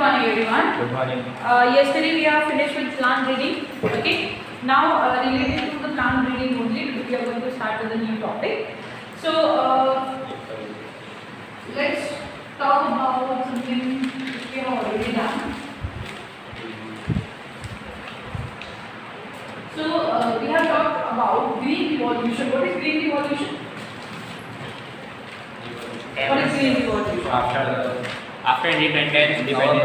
morning, everyone. Good morning. Yesterday we have finished with plant breeding. Okay. Now related to the plant breeding only, we are going to start with a new topic. So let's talk about something which we have already done. So we have talked about green revolution. What is green revolution? What is green revolution? After independence, government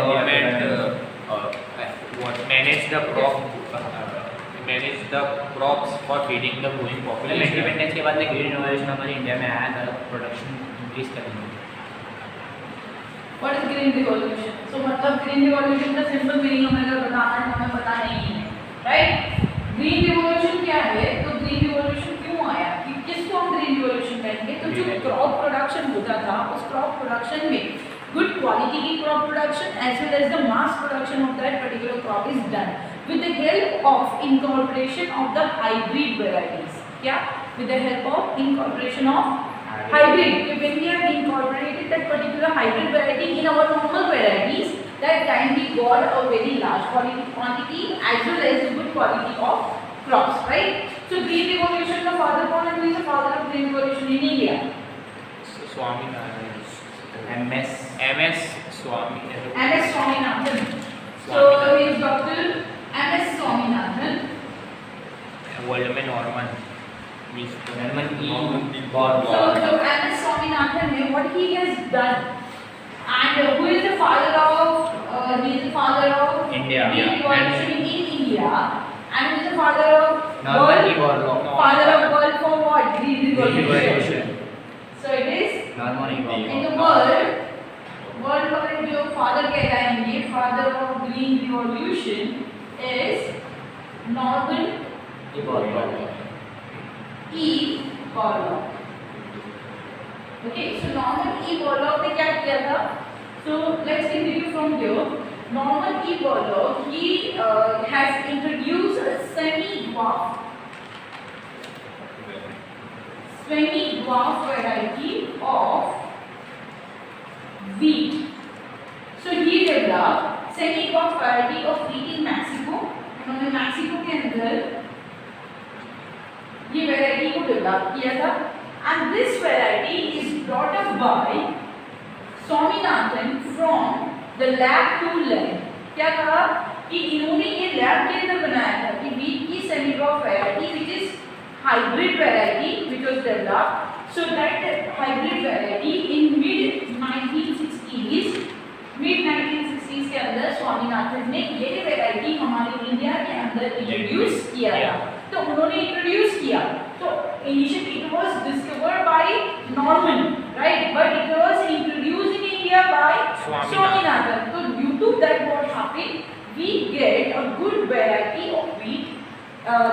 manage the crops for feeding the growing population. Independence के बाद में green revolution हमारे India में आया था production increase करने में. What is green revolution? So मतलब green revolution का सिंपल मीनिंग हमें अगर बताना है तो हमें पता नहीं है, राइट? ग्रीन रिवॉल्यूशन क्या है? तो ग्रीन रिवॉल्यूशन क्यों आया? कि किसको हम ग्रीन रिवॉल्यूशन कहेंगे? तो जो क्रॉप प्रोडक्शन होता था उस क्रॉप प्रोडक्शन में गुड क्वालिटी की crop production as well as the mass production of that particular crop is done with the help of incorporation of the hybrid varieties. क्या? With the help of incorporation of hybrid. When we have incorporated that particular hybrid variety in our normal varieties, that time we got a very large quantity as well as a good quality of crops, right? So green revolution का father कौन है? Who is the father of green revolution in India? Swaminathan. MS Swaminathan. MS Swaminathan. So he is Dr. MS Swaminathan. World में Norman So MS Swaminathan है, what he has done, and who is the father of he is the father of India. green revolution in India, and who is the father of Norman E. world, Borlaug. father of world for what? Green revolution. So it is Norman E in the world का जो father कहलाएंगे, father of green revolution is Norman E. Borlaug. Okay, so Norman E. Borlaug ने क्या किया था? So let's continue from here. Norman E. Borlaug, he has introduced a semi-dwarf variety of wheat. So he developed semi-dwarf variety of wheat in Mexico. उन्होंने Mexico के अंदर ये variety को develop किया था, and this variety is brought up by Swaminathan from the lab to lab. क्या कहा कि इन्होंने ये लैब के अंदर बनाया था कि wheat की semi-dwarf variety which is hybrid variety which was developed. So that hybrid variety in mid 1960s के अंदर स्वामीनाथन ने ये वैरायटी हमारे इंडिया के अंदर इंट्रोड्यूस किया था. तो उन्होंने इंट्रोड्यूस किया, तो initially it was discovered by Norman, right, but it was introduced in India by Swaminathan. तो due to that what happened, we get a good variety of wheat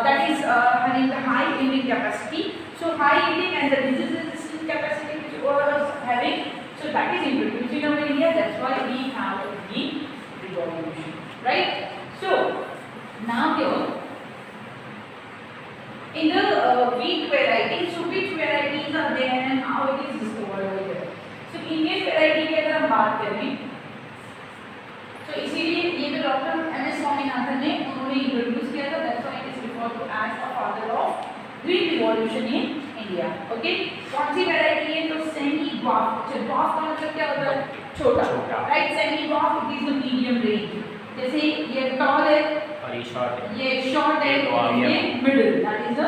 that is having the high yielding capacity. So high yielding and the disease resistant capacity which was having, so that is introduced in our India. That's why we have a green revolution, right? So now here in the wheat variety, so which varieties are there and how it is discovered over there? So Indian variety की अगर हम बात करें, तो इसीलिए ये जो doctor MS Swaminathan ने उन्होंने इंट्रोड्यूस किया था. That's why it is referred to as the father of green revolution in India. Okay, कौन सी वैरायटी है? तो सेमी ड्वार्फ. ड्वार्फ का मतलब क्या होता है? छोटा, right? Semi dwarf it is the medium range. जैसे ये टॉल है और ये शॉर्ट है, ये middle, that is the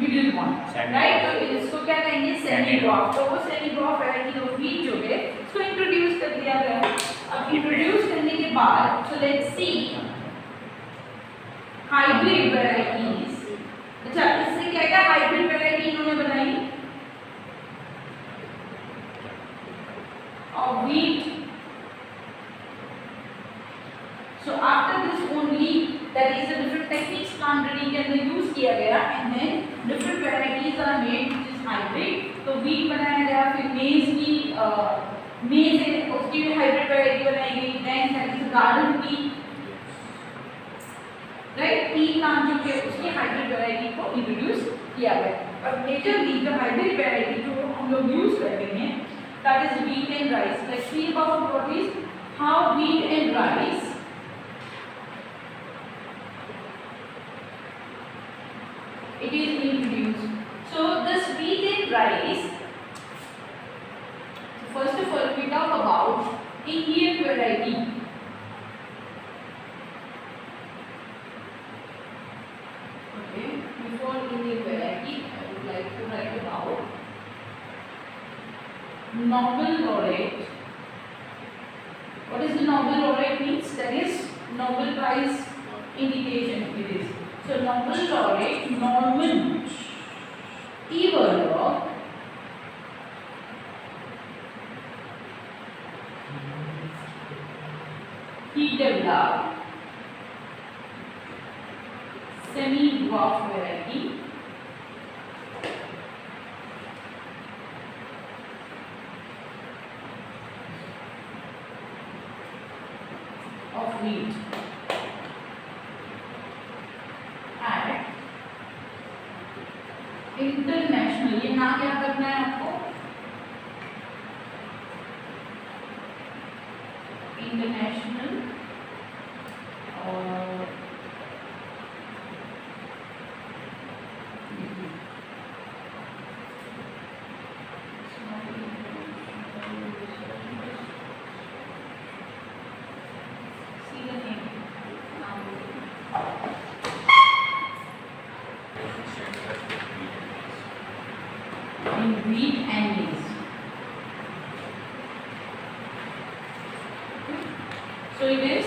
middle one, right? तो इसको क्या कहेंगे? Semi dwarf. तो वो semi dwarf variety of wheat जो है इसको इंट्रोड्यूस कर दिया गया. अब इंट्रोड्यूस करने के बाद, so let's see hybrid varieties. अच्छा, इससे क्या क्या हाइब्रिड वैरायटी इन्होंने बनाई of wheat. So after this only there is a different techniques plant breeding के अंदर यूज किया गया, and then different varieties are made which is hybrid. तो wheat बनाया गया, फिर maize है उसकी भी hybrid variety बनाई गई. Then there is garden pea, right? P plant जो है उसकी हाइब्रिड वैरायटी को इंट्रोड्यूस किया गया. और मेजरली द हाइब्रिड वैरायटी जो हम लोग यूज करते हैं, that is wheat and rice. Let's see about what is how wheat and rice it is introduced. So this wheat and rice, first of all we talk about Indian variety. Okay, before Indian variety I would like to write about Nobel laureate. What is the Nobel laureate means? That is Nobel Prize indication it is. So Nobel laureate Norman E. Borlaug he developed semi-dwarf variety of wheat at international, ये ना क्या करना है आपको, international और in wheat and maize. So it is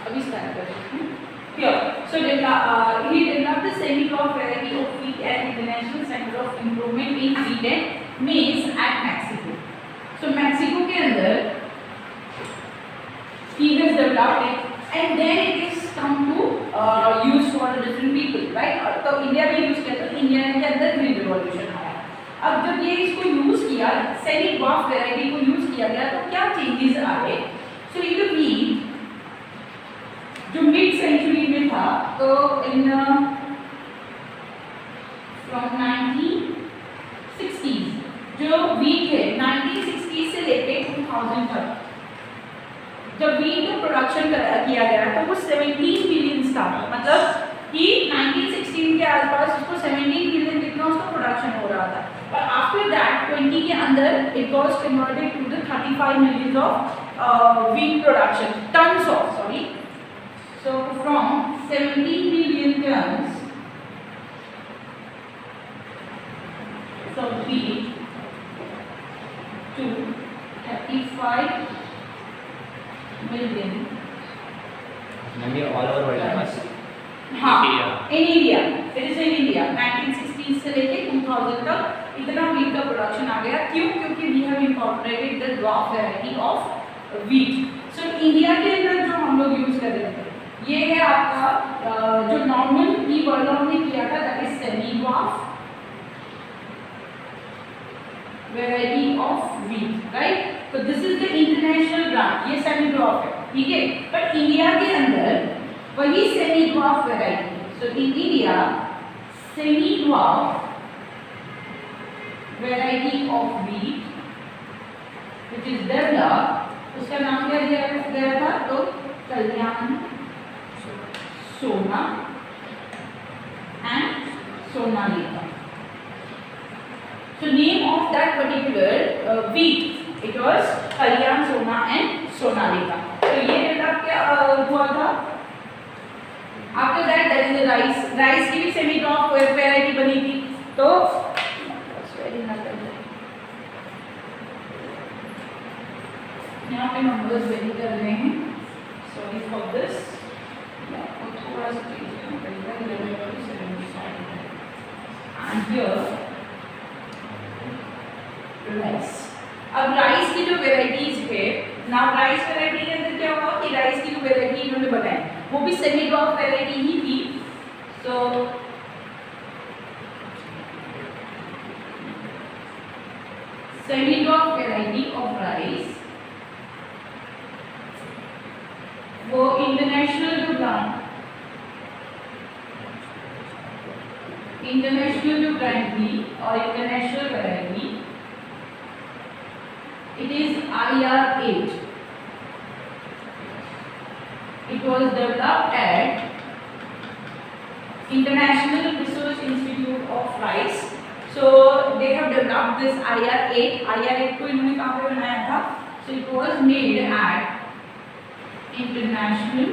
अभी start करते हैं. Here, so he developed the semi-crop variety of wheat at International Center of Improvement in Wheat and Maize at Mexico. So Mexico के अंदर he has developed it, and then it is come to use for different people, right? तो India में use किया तो India के अंदर green revolution आया. अब जब ये इसको यूज किया, सेमी ड्वार्फ वैरायटी को यूज किया गया, तो क्या चेंजेस आए? सो ये व्हीट जो मिड सेंचुरी में था, तो इन फ्रॉम 1960s जो व्हीट है 1960 से लेके 2000 तक जब व्हीट का प्रोडक्शन किया गया तो वो 17 मिलियन था. मतलब कि 1916 के आसपास उसको 17 मिलियन कितना उसका प्रोडक्शन हो रहा था. और आफ्टर दैट 20 के अंदर it was converted to the 35 million of wheat production tons of sorry. So from 17 million tons of wheat to 35 million. Maybe all over world. हाँ, India. in India, it is in India. 1960 से लेके 2000 तक इतना wheat का production आ गया. क्यों? क्योंकि we have incorporated the dwarf variety of wheat. So India के अंदर जो हम लोग यूज कर रहे थे, ये है आपका जो नॉर्मल ई बर्लॉग ने किया था, that is semi dwarf variety of wheat, right? So this is the international brand. ये semi dwarf है, ठीक है? पर इंडिया के अंदर वही semi dwarf variety. So in India, semi dwarf variety of wheat which is developed, उसका नाम क्या दिया गया था? तो कल्याण सोना and Sonalika. So name of that particular wheat, it was Kalyan Sona and Sonalika. तो ये डेवलप क्या हुआ था? After that there is a rice. Rice की भी semi dwarf variety बनी थी. तो यहाँ पे नंबर्स वेरी कर रहे हैं. Sorry for this. थोड़ा सा चेंज करना पड़ेगा. And here rice. अब राइस की जो वेराइटीज है ना, राइस वेराइटी के अंदर क्या हुआ कि राइस की जो वेराइटी इन्होंने बनाई वो भी सेमी ड्वार्फ वेराइटी ही थी. So semi dwarf variety of rice वो इंटरनेशनल जो ब्रांड थी और international variety It is IR8. It was developed at International Research Institute of Rice. So they have developed this IR8. IR8 को इन्होंने कहाँ पे बनाया था? So it was made at International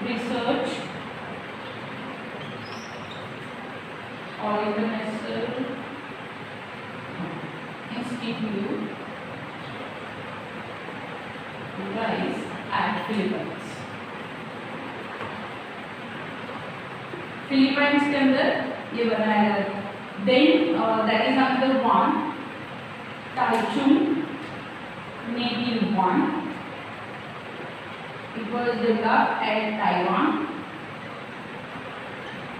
Research or International Institute Rice at Philippines. Philippines के अंदर ये बनाया गया था. Then that is another one, Taichung Native 1. It was developed at Taiwan.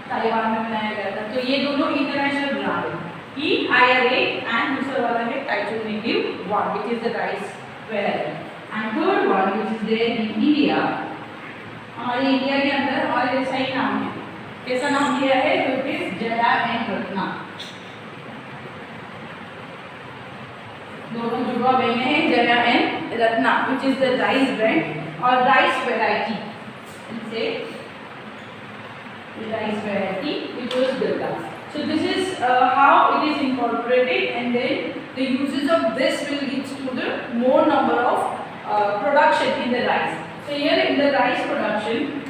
Taiwan में बनाया गया था. तो ये दोनों इंटरनेशनल ब्रांड है. कि IR8 and दूसरा वाला है Taichung Native 1, which is the rice variety. And third one, which is there in India. हमारे इंडिया के अंदर और ऐसा ही नाम है. कैसा नाम दिया है? जो कि जया एंड रत्ना. दोनों जुड़वा बहने हैं, Jaya and Ratna, which is the rice brand or rice variety. Say rice variety which was developed. So this is how it is incorporated, and then the uses of this will lead to the more number of production in the rice. So here in the rice production,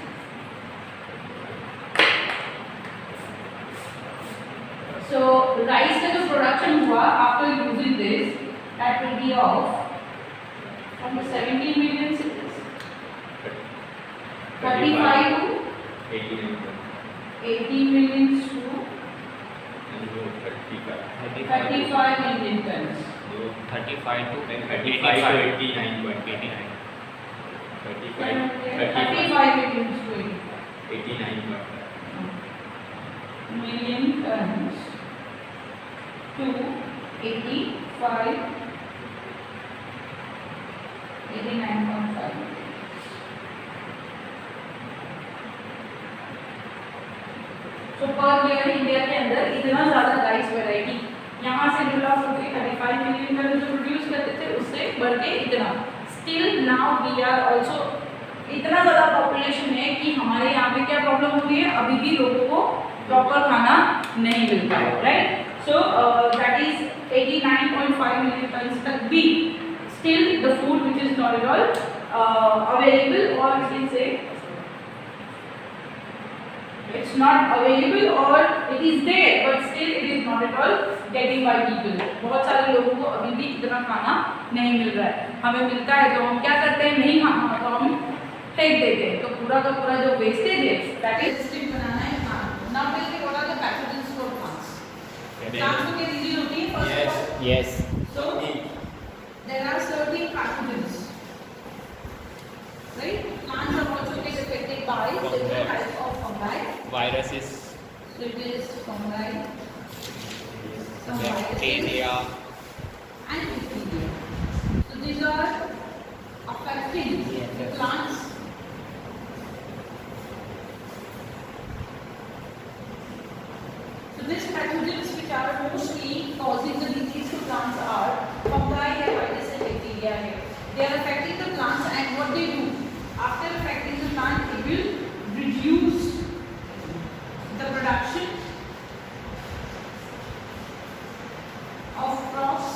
so rice का जो production हुआ after using this, that will be of from the 17 million cities, 35 to 18 million to 35 million tons. 35 to 35 to 89. 35 million to 89. million tons to 85, 89.5. तो per year India के अंदर इतना ज़्यादा rice variety यहाँ से डेवलप होकर 35 मिलियन टन जो produce करते थे उससे बढ़ के इतना. Still now we are also, इतना ज़्यादा पॉपुलेशन है कि हमारे यहाँ पे क्या प्रॉब्लम हो रही है, अभी भी लोगों को प्रॉपर खाना नहीं मिलता है. Right. So that is 89.5 million tonne तक भी still the food which is not at all available, और we can say it's not available or it is there but still it is not at all getting by people. बहुत सारे लोगों को अभी भी इतना खाना नहीं मिल रहा है. हमें मिलता है तो हम क्या करते हैं, नहीं खाना तो हम फेंक देते हैं. तो पूरा का पूरा जो वेस्टेज है दैट इज स्टिल बनाना है खाना. Now tell me what are the pathogens for plants. Plants को क्या डिजीज होती है first of all? Yes. So there are certain pathogens, right? Plants are also get affected by different types of fungi. Viruses, So it is fungi, some viruses bacteria, and bacteria. So these are affecting the plants. So these pathogens which are mostly causing the disease to plants are fungi, virus and bacteria. They are affecting the plants, and what they do after affecting the plant, it will reduce the production of crops,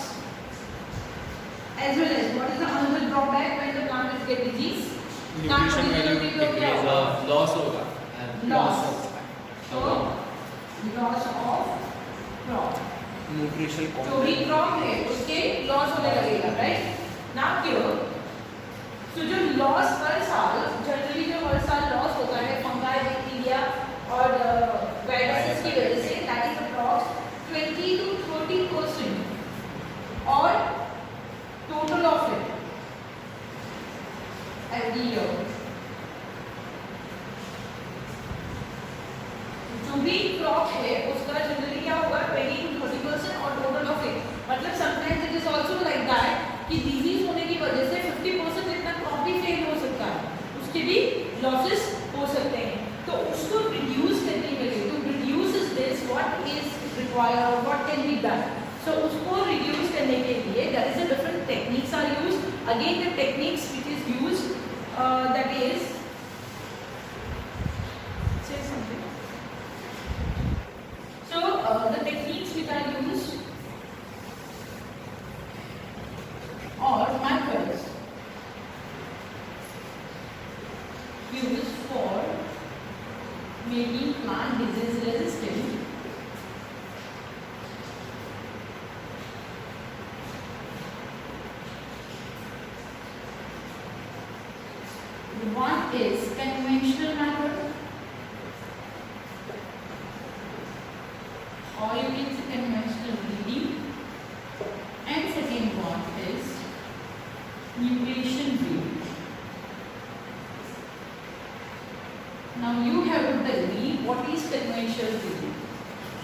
as well as what is the another drawback when the plant is get disease? Plant को disease होती है तो क्या होगा? Loss होगा. Loss. So loss of crop. Nutritional जो भी crop है उसके लॉस होने लगेगा. राइट. नाउ क्यों? तो जो लॉस हर साल जनरली जो हर साल लॉस होता है फंगाई, बैक्टीरिया और वायरसेस की वजह से, दैट इज अप्रॉक्स 20 to 30% और total of it every year. जो भी क्रॉप है उसका जनरली क्या होगा 20 to 30% और टोटल ऑफ इट. मतलब sometimes it is also like that कि डिजीज होने की वजह से 50% इतना क्रॉप भी फेल हो सकता है, उसके भी लॉसेस हो सकते हैं. तो उसको रिड्यूस करने के लिए, to reduce this what is required, what So उसको reduce करने के लिए there is a different techniques are used. Again the techniques which is used that is say something. So the techniques which are used or methods used for making plant disease resistant one is conventional method or you can say conventional breeding and second one is nutrition breeding. Now you have to tell me what is conventional breeding.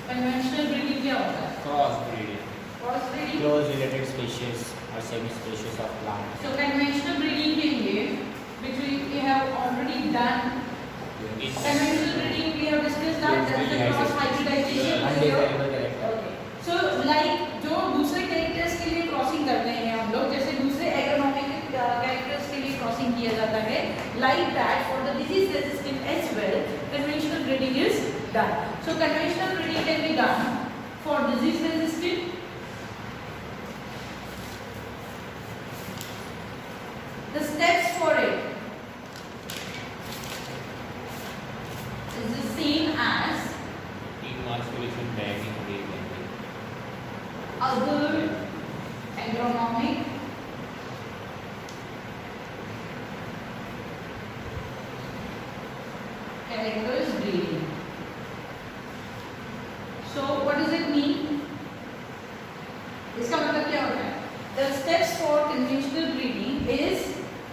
Conventional breeding क्या होता है? Cross breeding. Cross breeding. Close related species or semi-species of plant. So conventional breeding के लिए which we have already done. Conventional breeding we have discussed that there is a cross hybridization. Undesirable character. Okay. So like जो दूसरे characters के लिए crossing करते हैं हम लोग जैसे दूसरे agronomic characters के लिए crossing किया जाता है like that for the disease resistant as well conventional breeding is done. So conventional breeding can be done for disease resistant the steps for it is the same as Emasculation bagging breeding. other agronomic characters breeding. So what does it mean? इसका मतलब क्या होता है? The steps for conventional breeding is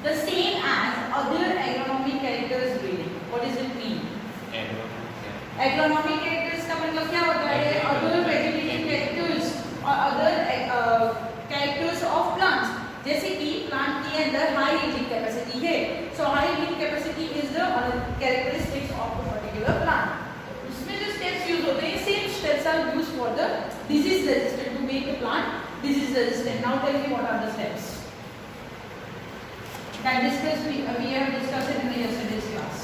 the same as other agronomic characters breeding. What does it mean? Agronomic characters का मतलब क्या होता है? Other vegetation characters or other characters of plants. जैसे कि plant के अंदर high yielding capacity है. So high yielding capacity is the characteristics of the particular plant. उसमें जो steps use होते हैं, same steps are used for the disease resistant to make the plant disease resistant. Now tell me what are the steps? That we have discussed it in the yesterday's class.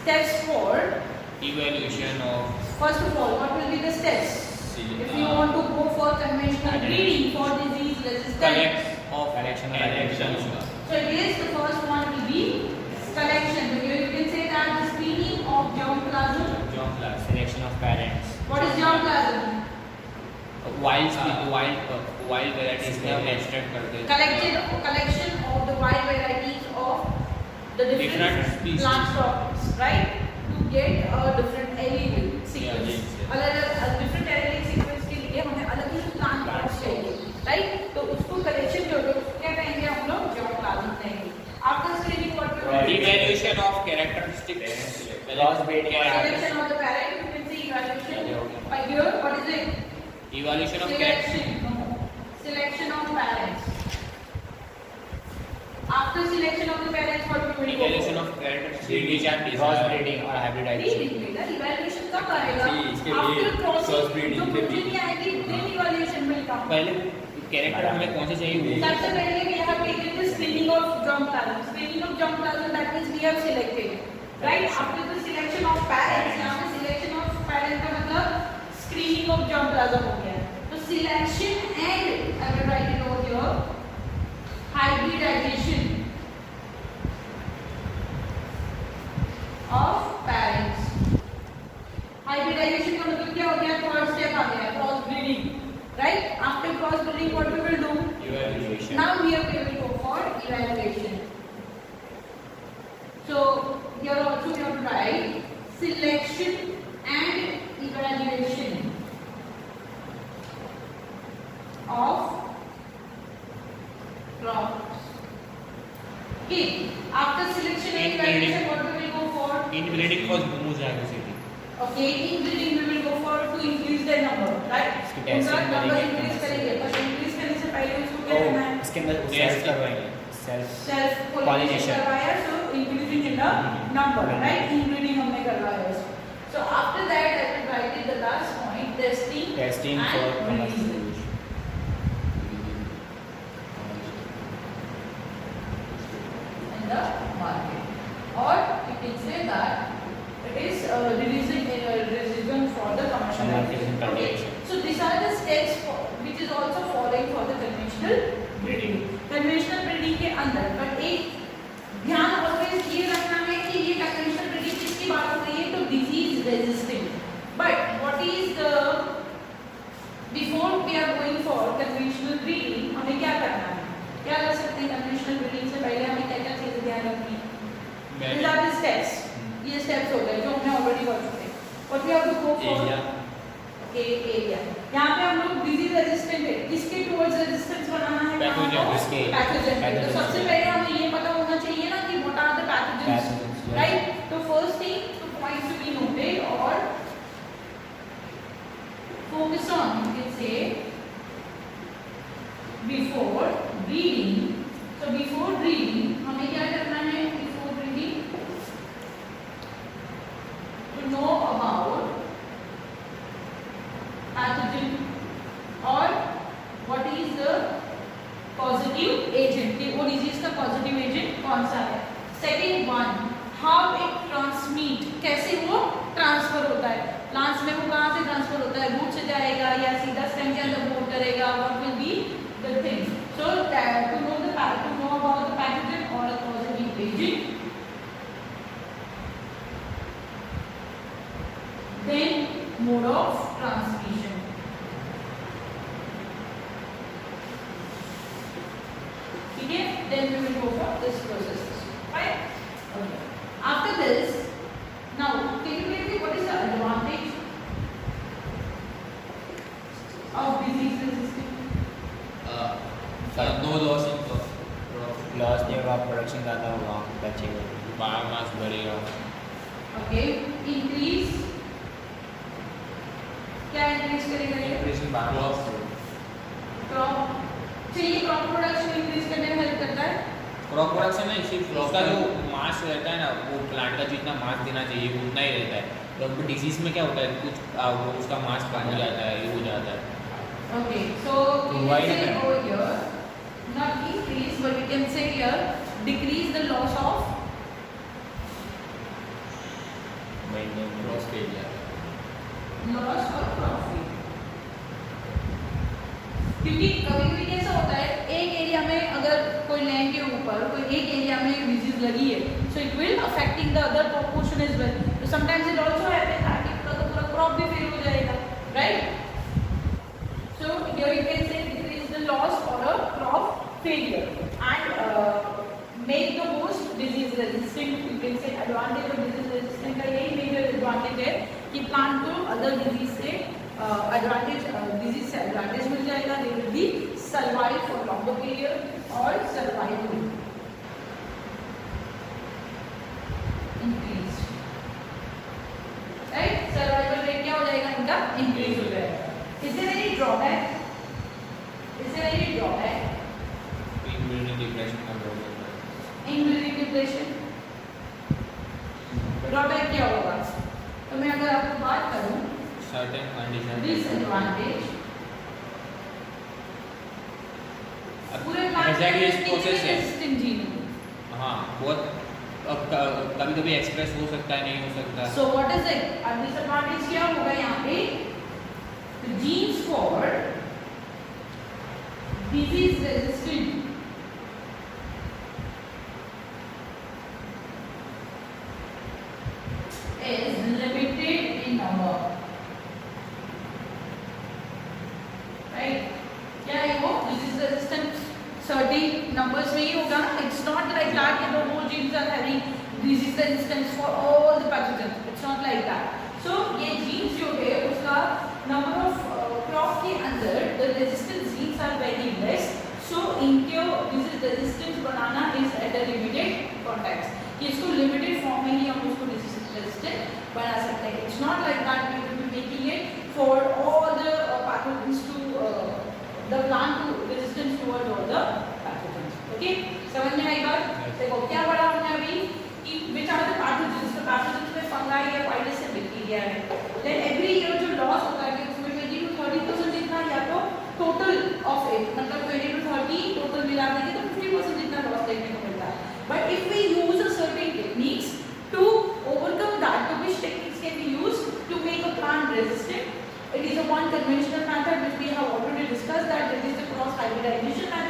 Steps for Evaluation of first of all, what will be the steps? If you want to go for conventional breeding for disease resistant. Collection of collection. So it is the first one will be collection. So you can say that the screening of germplasm. Selection of parents. What is germplasm? wild varieties को हम extract करते हैं. Collection of the wild varieties of the different species. plant stocks, right? To get a different allele sequence. अलग different allele sequence के लिए हमें अलग ही plant plots चाहिए, right? तो उसको collection जो है उसको क्या कहेंगे हम लोग germplasm कहेंगे. After screening what we will do? Evaluation of characteristics. Crossbreeding. Selection of the parent. You can see evaluation. By here, what is it? Evaluation of Selection. No. Selection of parents. After selection of the parents, what we will do? evaluation of characteristics. Crossbreeding or hybridization. Breeding बेटा evaluation कब आएगा? See, इसके लिए After crossing crossbreeding जो के कुछ लिए- नहीं आएगी then evaluation will come. पहले कैरेक्टर हमें कौन से चाहिए? सबसे पहले we have taken the screening of germplasm. Screening of germplasm that means we have selected, right? After the selection of parents, यहाँ पे selection of parents का मतलब screening of germplasm हो गया. तो selection and I will write it over here. Hybridization of parents. Hybridization का मतलब क्या हो गया? Third step आ गया cross breeding, right? After cross breeding, what we will do? Evaluation. Now here we will go for evaluation. So here also we have to write selection and evaluation of crops. Okay. After selection and evaluation, what we will go for? Inbreeding cause homozygousity. Okay. In breeding we will go for to increase their number, right? इसकी उनका testing number करेंगे। increase करेंगे, पर increase करने से पहले उसको क्या करना है? इसके अंदर Test सेल्फ करवाएंगे. Self self Pollination. पॉलिनेशन करवाया तो increasing in the number right inbreeding हमने करवाया इसको so after that I will write it the last point testing Testing for commercialization. Conventional breeding. Conventional breeding के अंदर बट एक ध्यान ऑलवेज ये रखना है कि ये कन्वेंशनल ब्रीडिंग किसकी बात हो रही है, तो disease resistant. But what is the before we are going for conventional breeding हमें क्या करना है, क्या कर सकते हैं कन्वेंशनल ब्रीडिंग से पहले हमें क्या क्या चीजें ध्यान रखनी है? These are the steps. ये स्टेप्स हो गए जो हमने ऑलरेडी कर चुके हैं। What we have to go for? Area. यहाँ पे हम लोग डिजीज रेजिस्टेंट है, किसके टुवर्ड्स रेजिस्टेंस बनाना है? पैथोजन। पैथोजन। तो सबसे पहले हमें ये पता होना चाहिए ना कि what are the pathogens, right? तो first thing to point to be noted or focus on, you can say before breeding. So before breeding हमें क्या करना है? Before breeding to know about pathogen or what is the positive agent, कि वो disease का positive agent कौन सा है। Second one, how it transmit, कैसे वो ट्रांसफर होता है, प्लांट्स में वो कहाँ से ट्रांसफर होता है, रूट से जाएगा या सीधा स्टेम के अंदर बोर करेगा, what will be the thing. So to know about the pathogen or a positive agent, then mode of transmission. Okay, then we will go for this process, right? Okay. After this, now can you tell me what is the advantage of disease resistance? No loss in loss नहीं होगा, production ज़्यादा होगा, बचेगा, biomass बढ़ेगा। Okay, increase, क्या increase करेगा ये? Increasing biomass. Crop चाहिए, क्रॉप प्रोडक्शन इंक्रीज करने में हेल्प करता है। क्रॉप प्रोडक्शन नहीं, सिर्फ उसका जो मास रहता है ना, वो प्लांट का जितना मास देना चाहिए उतना ही रहता है। तो डिजीज में क्या होता है, कुछ उसका मास कम हो जाता है, ये हो जाता है। Okay, so we Why can say not? over here, not increase, but we can say here decrease the loss of cross failure. profit. क्योंकि कभी-कभी कैसा होता है, एक एरिया में अगर कोई लैंड के ऊपर कोई एक एरिया में डिजीज लगी है, so it will affecting the other portion as well. So sometimes it also happens that पूरा crop भी फेल हो जाएगा, right? So here you can say decrease the loss or a crop failure and make the host disease resistant. You can say advantage of disease resistant का यही major advantage है कि plant को other disease से disease से advantage मिल जाएगा. They will be survive for longer period or survival increase. Right? Survival rate क्या हो जाएगा इनका? Increase हो जाएगा. Is there any drawback? Is there any drawback? Immunity depression का प्रॉब्लम है। Inbreeding depression. Drawback क्या होगा? तो मैं अगर आपको बात करूं, सर्टेन कंडीशन disadvantage. पूरे एग्जैक्टली इस प्रोसेस है। resistant gene. हाँ, बहुत कभी कभी एक्सप्रेस हो सकता है, नहीं हो सकता। So what is it? Disadvantage क्या होगा यहाँ पे? The genes for disease resistant is limited in number. Right? क्या है वो? Disease resistant certain numbers में ही होगा ना. It's not like that कि the whole genes are having disease resistance for all the pathogens. It's not like that. So ये genes जो है उसका number of crop के अंदर the resistant genes are very less. So इनके disease resistance banana is at a limited context. कि इसको limited form में ही हम उसको disease resistant बना सकते हैं. It's not like that we will be making it for all the pathogens to the plant to resistance towards all the pathogens. Okay? समझ में आई बात? देखो क्या पढ़ा हमने अभी कि which are the pathogens? तो pathogens में fungi या virus से बैक्टीरिया है. Then every year जो loss होता है कि उसमें 20 to 30% जितना या तो total of it मतलब 20 to 30 total मिला देंगे तो 50% जितना loss देखने को मिलता है. But if we use a certain techniques to overcome that, तो which techniques can be used to make a plant resistant? It is a one conventional method which we have already discussed, that it is the cross hybridization method.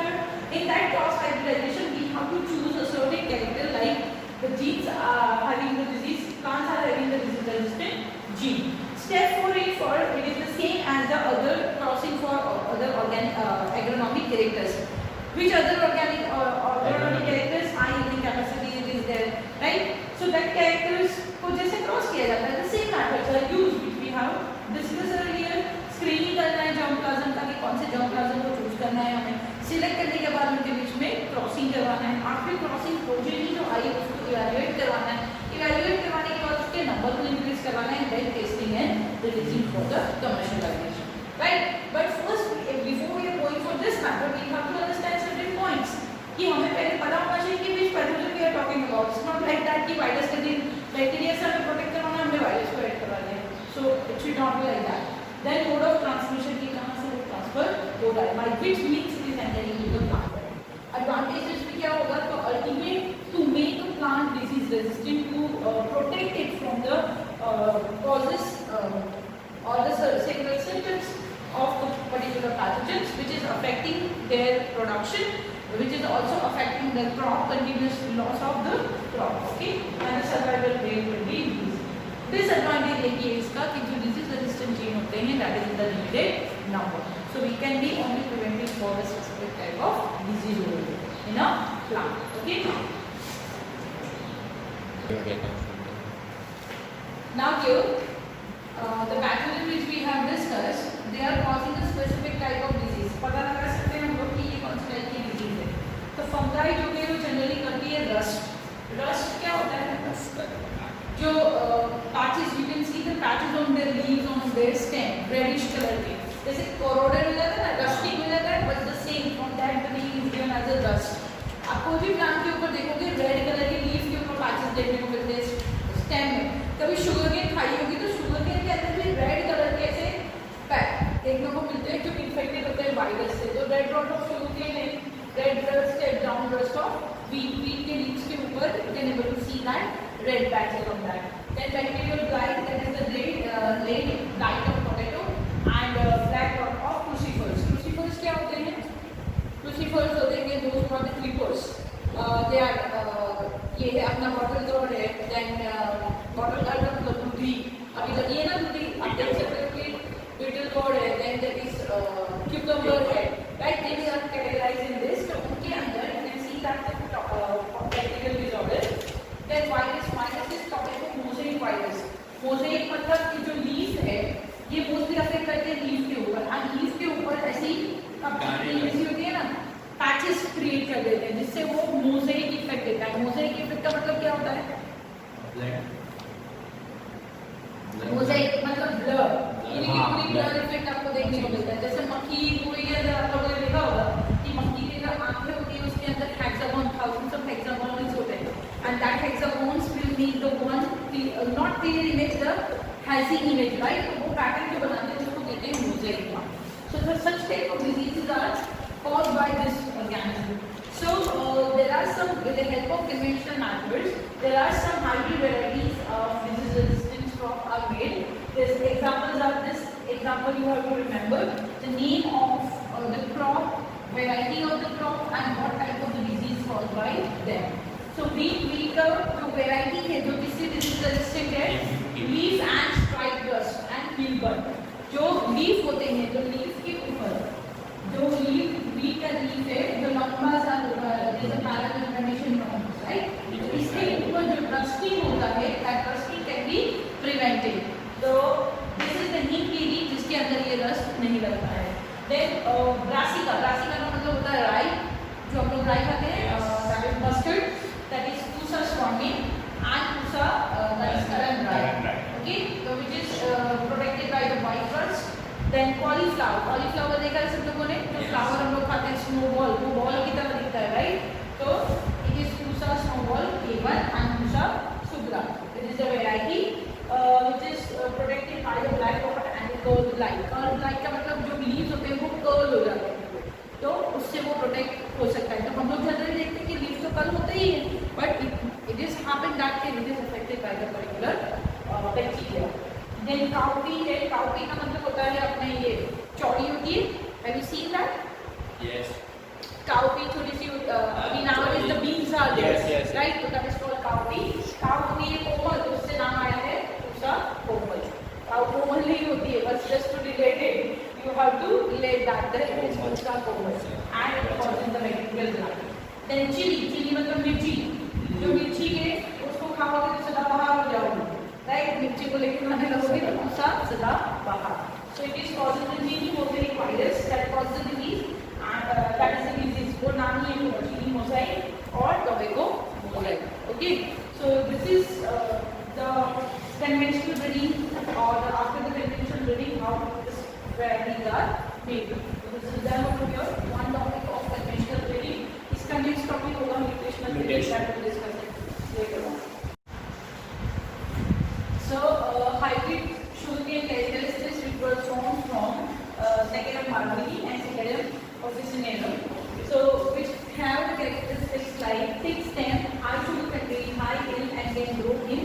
agronomic characters. Which other organic agronomic characters are yielding capacity it is there, right? So that characters को जैसे cross किया जाता है, the same methods are used which we have discussed earlier. Screening करना है germplasm का कि कौन से germplasm को चूज करना है हमें, सिलेक्ट करने के बाद उनके बीच में क्रॉसिंग करवाना है, आफ्टर क्रॉसिंग प्रोजेनी जो आई उसको इवैल्यूएट करवाना है, इवैल्यूएट करवाने के बाद उसके नंबर को इंक्रीज करवाना है, then testing and releasing for the commercialisation, right? But first before we are going for this method we have to understand certain points कि हमें पहले पता होना चाहिए कि which pathogen we are talking about. It's not like that कि virus के दिन बैक्टीरिया से हमें प्रोटेक्ट करवाना है, हमें वायरस को ऐड करवा दें. So it should not be like that. Then mode of transmission की कहाँ से वो ट्रांसफर हो रहा है, by which means it is entering into the plant. Advantages में क्या होगा, तो ultimate to make a plant disease resistant, to protect it from the causes or the several symptoms of the particular pathogens which is affecting their production, which is also affecting the crop, continuous loss of the crop, okay, and the survival rate will be increased. Disadvantage ये है इसका कि जो disease resistant gene होते हैं that is in the limited number, so we can be only preventing for a specific type of disease in a plant, okay. Now here the pathogen which we have discussed, they are causing a specific type of disease. पता लगा सकते हैं हम लोग कि ये कौन सी type की डिजीज है. तो फंगाई जो है वो जनरली करती है रस्ट. रस्ट क्या होता है, जो patches you can see the patches on their leaves on their stem reddish colour के, जैसे कोरोडेड हो जाता है ना, रस्टिंग हो जाता है, but the same from that the name is given as a rust. आप कोई भी प्लांट के ऊपर देखोगे रेड कलर के लीफ के ऊपर पैचेस देखने को मिलते हैं स्टेम में. कभी शुगर केन खाई होगी तो शुगर केन के अंदर भी रेड कलर के ऐसे पैच देखने को मिलते हैं जो इन्फेक्टेड होते हैं वायरस से. तो red dot of sugarcane है, रेड रस्ट है, brown rust of wheat. wheat के leaves के ऊपर you can able to see that red patches on that. Then bacterial blight, that is the late blight of potato, and black dot of crucifers. Crucifers क्या होते हैं? Crucifers होते हैं those who are the creepers. They are ये है अपना bottle gourd है, then bottle gourd मतलब दूधी. अभी जब ये ना दूधी आप देख सकते हो कि beetle gourd है, then there is cucumber है, right? They are categorized in this. तो उनके अंदर you can see that bacterial disorder. Then virus is topic of mosaic virus. Mosaic मतलब कि जो लीफ है ये मोस्टली अफेक्ट करते हैं लीफ के ऊपर, और लीफ के ऊपर ऐसी जैसी होती है ना पैचेस क्रिएट कर देते हैं जिससे वो मोज़ेक इफेक्ट देता है. मोज़ेक इफेक्ट का मतलब क्या होता है? मोज़ेक मतलब ब्लर, पूरी ब्लर इफेक्ट आपको देखने को मिलता है. जैसे मक्खी पूरी के अंदर आप लोगों ने देखा होगा कि मक्खी की जो आंखें होती है उसके अंदर हेक्सागोन, थाउजेंड्स ऑफ हेक्सागोन्स होते हैं, and that hexagons will make the one not clear image, the hazy image, right? तो वो पैटर्न जो बनाते हैं उसको कहते हैं mosaic. So such type of diseases are caused by this organism. So there are some, with the help of conventional methods, there are some hybrid varieties of disease resistant crop are made. This examples are this example you have to remember the name of the crop, variety of the crop, and what type of the disease caused by them. So wheat का जो variety है जो किसी disease resistant है, leaf and stripe rust and mealbug. जो leaf होते हैं, जो leaf के ऊपर जो wheat का leaf है जो लंबा सा जैसे paragonization norms, right? तो इसके ऊपर जो rusting होता है, that rusting can be prevented. तो this is the neem pili जिसके अंदर ये rust नहीं लगता है. Then brassica का मतलब होता है राई, जो हम लोग राई खाते हैं, that is mustard, that is Pusa swarming, and Pusa that is currant rye. Okay, so which is protected by the white rust. Then cauliflower देखा है सब लोगों ने, जो flower हम लोग खाते हैं snowball, वो ball की तरह दिखता है, right? तो it is Pusa snowball A1 and Pusa subra. This is the variety which is protected by the black dot and the curled blight. Curled blight का मतलब जो leaves होते हैं वो curl हो जाते हैं, तो उससे वो प्रोटेक्ट हो सकता है. तो हम लोग जनरली देखते हैं कि लीफ तो कल होते ही है, but it is happen that it is affected by the particular bacteria. Then cowpea है, काउपी का मतलब होता है अपने ये चौड़ी होती है, have you seen that? circulate that the intracoverts and it causes the bacterial gland. Then chili मतलब मिर्ची, जो मिर्ची के उसको खाओगे तो सदा बाहर हो जाओगे, राइट? मिर्ची को लेके खाने लगोगे तो गुस्सा सदा बाहर. So it is causing the chili mosaic virus that causes the disease, and that is the disease वो नाम ही है chili mosaic और tobacco mosaic. Okay, so this is the conventional breeding or after the conventional breeding how this varieties are made. So this is done over here. One topic of conventional breeding. इसका next topic होगा mutational breeding that we will discuss it later on. So hybrid sugarcane characteristics which were formed from Saccharomyces malvae and Saccharomyces officinarum. So which have the characteristics like thick stem, high sugar content, high yield and can grow in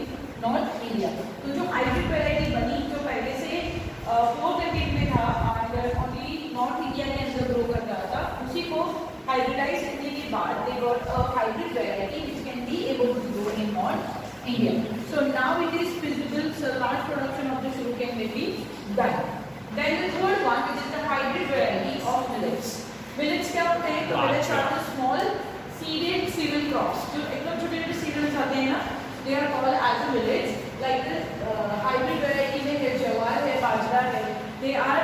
North India. तो जो hybrid variety बनी जो पहले से 4 decade में था और only North India के अंदर grow करता था, उसी को hybridize करने के बाद they got a hybrid variety which can be able to grow in North India. So now it is feasible, so large production of the sugarcane may be done. Then the third one which is the hybrid variety of millets. Millets क्या होते हैं? तो millets are the small seeded cereal crops. जो एकदम छोटे-छोटे cereals आते हैं ना, they are called as the millets. Like the hybrid variety में है ज्वार है, बाजरा है. They are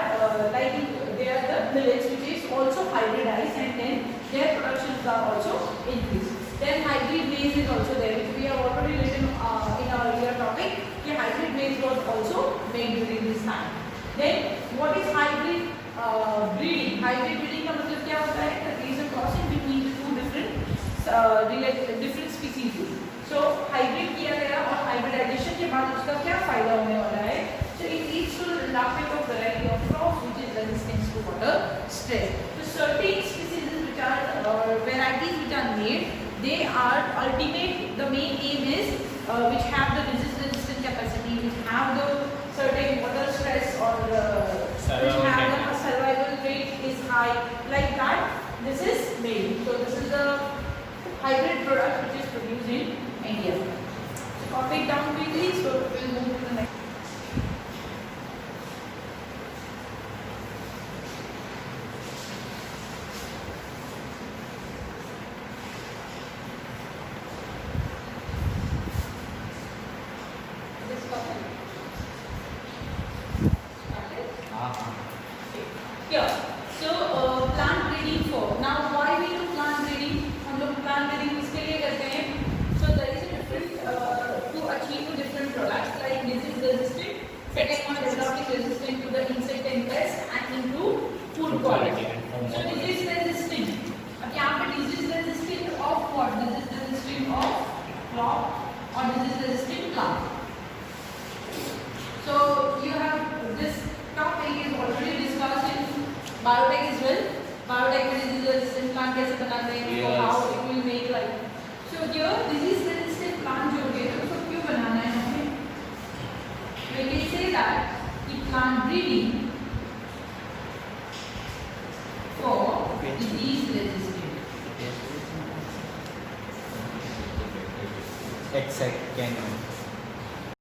they are the millets which is also hybridized and then their productions are also increased. Then hybrid maize is also there, which we have already written in our earlier topic. The hybrid maize was also made during this time. Then what is hybrid breeding? Hybrid breeding का मतलब क्या होता है? That is a crossing between the two different species. So hybrid किया गया और hybridization के बाद उसका क्या फायदा होने वाला है? So it leads to the development of variety of crops which is resistant to water stress. So certain species which are varieties which are made, they are ultimate. The main aim is which have the resistant capacity, which have the certain water stress or which have the survival rate is high. Like that, this is made. So this is the hybrid product which is produced in India. So copy it down quickly. So we'll move to the next. Here, so plant breeding for now. Why we do plant breeding? हम लोग plant breeding किसके लिए करते हैं? So there is a different to achieve different products like disease resistant, second one developing resistant to the insect and pest and improve food quality. So disease resistant. अब यहाँ पे disease resistant of what? Disease resistant of crop or disease resistant plant. So you have this topic is already discussed in biotech as well. Biotech में disease resistant plant कैसे बनाते हैं? So how it will make like. So here disease resistant plant जो है उसको क्यों बनाना है हमें? We can say that the plant breeding for disease resistant. Exact can